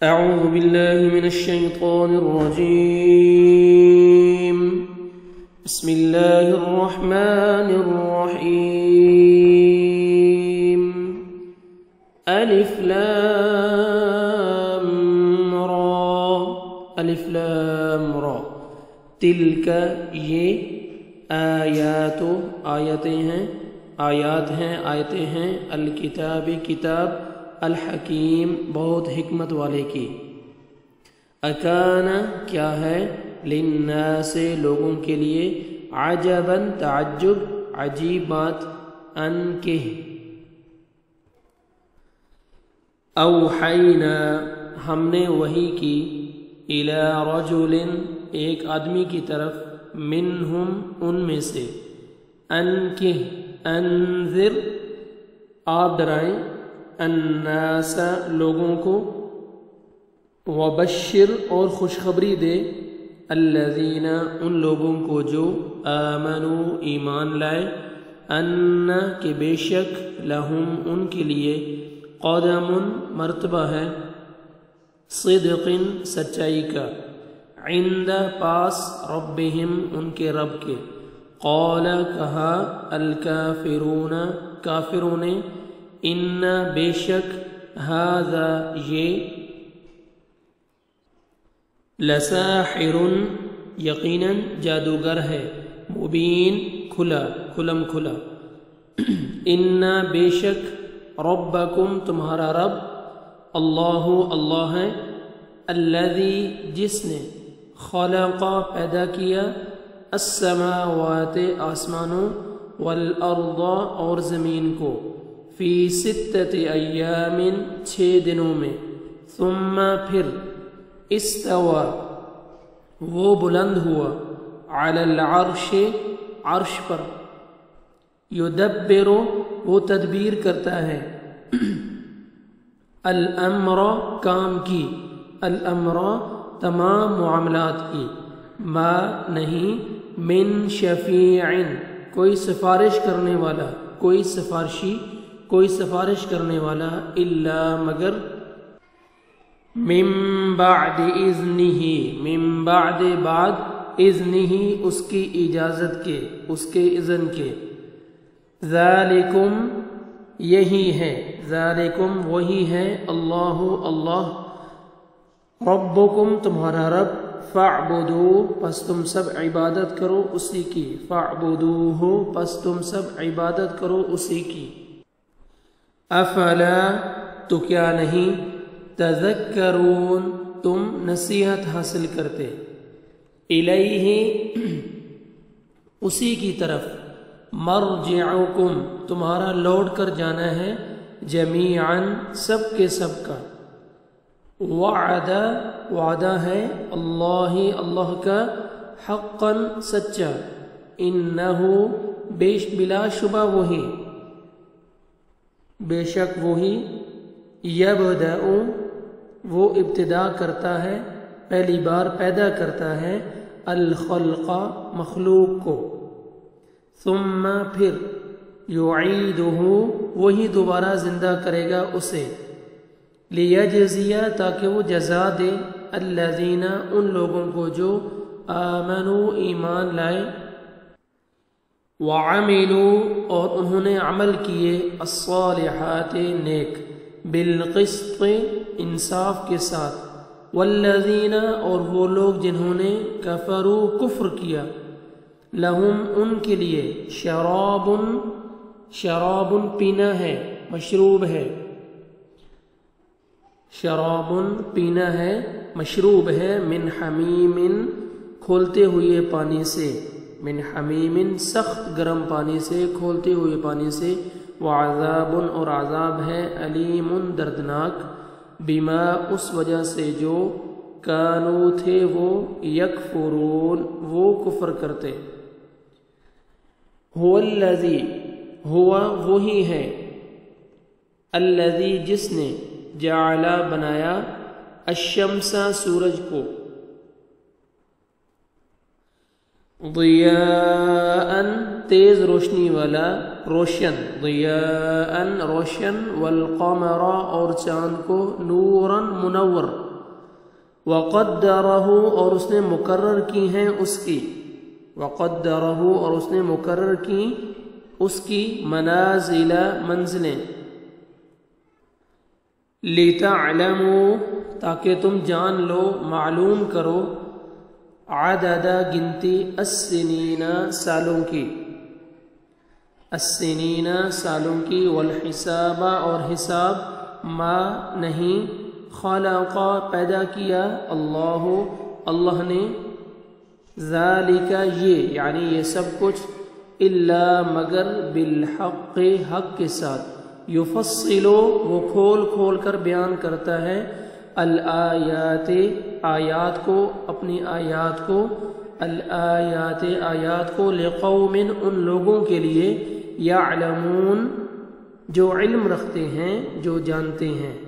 أعوذ بالله من الشيطان الرجيم. بسم الله الرحمن الرحيم. ألف لام را ألف لام را تلك یہ آیاتیں ہیں الکتاب کتاب الحکیم بہت حکمت والے کی. اکانا کیا ہے للناس لوگوں کے لیے عجباً تعجب عجیب بات ان کہ اوحینا ہم نے وحی کی الی رجل ایک آدمی کی طرف منہم ان میں سے ان کہ انذر آپ ڈرائیں الناس لوگوں کو وبشر اور خوشخبری دے الذین ان لوگوں کو جو آمنوا ایمان لائے ان کہ بے شک لہم ان کے لیے قدم مرتبہ ہے صدق سچائی کا عند پاس ربہم ان کے رب کے. قال کہا الکافرون کافروں نے ان بے شک ھذا یہ لساحر یقیناً جادوگر ہے مبین کھلم کھلا. ان بے شک ربکم تمہارا رب اللہ ہے الذی جس نے خلق پیدا کیا السماوات آسمانوں والارض اور زمین کو فی 6 ایام 6 دنوں میں ثم پھر استوى وہ بلند ہوا علی العرش عرش پر یدبر وہ تدبیر کرتا ہے الامر کام کی الامر تمام معاملات کی ما نہیں من شفیع کوئی سفارش کرنے والا کوئی سفارش کرنے والا الا مگر من بعد اذنہ اس کی اجازت کے اس کے اذن کے. ذالکم یہی ہے ذالکم وہی ہے اللہ ربکم تمہارا رب فاعبدوہ پس تم سب عبادت کرو اسی کی فاعبدوہ پس تم سب عبادت کرو اسی کی. افلا تو کیا نہیں تذکرون تم نصیحت حاصل کرتے الیہ اسی کی طرف مرجعکم تمہارا لوٹ کر جانا ہے جمیعاً سب کے سب کا. وعدہ ہے اللہ کا حقاً سچا انہو بلا شبہ وہی بے شک وہی یبدأ وہ ابتدا کرتا ہے پہلی بار پیدا کرتا ہے الخلق مخلوق کو ثم پھر یعیدہ وہی دوبارہ زندہ کرے گا اسے لیجزی تاکہ وہ جزا دے الذین ان لوگوں کو جو آمنوا ایمان لائے وعملوا اور انہوں نے عمل کیے الصالحات نیک بالقسط انصاف کے ساتھ والذین اور وہ لوگ جنہوں نے کفروا کفر کیا لہم ان کے لیے شراب پینا ہے مشروب ہے شراب پینا ہے مشروب ہے من حمیم کھولتے ہوئے پانی سے من حمیم سخت گرم پانی سے کھولتے ہوئے پانی سے وعذاب اور عذاب ہے علیم دردناک بما اس وجہ سے جو کانو تھے وہ یکفرون وہ کفر کرتے. ہوا وہی ہے الذی جس نے جعل بنایا الشمس سورج کو ضیاءً تیز روشنی والا روشن ضیاءً روشن والقمر اور چاند کو نوراً منور وقدرہ اور اس نے مقرر کی ہیں اس کی، وقدرہ اور اس نے مقرر کی اس کی منازل منزلیں، لِتَعْلَمُوا تاکہ تم جان لو معلوم کرو، عدد گنتی السنین سالوں کی، السنین سالوں کی، والحساب اور حساب، ما نہیں، خلق پیدا کیا، اللہ نے، ذالک یہ یعنی یہ سب کچھ، الا مگر بالحق حق کے ساتھ، یفصل وہ کھول کھول کر بیان کرتا ہے، الآیات آیات کو، اپنی آیات کو، الآیات آیات کو، لقوم ان لوگوں کے لیے، یعلمون جو علم رکھتے ہیں، جو جانتے ہیں۔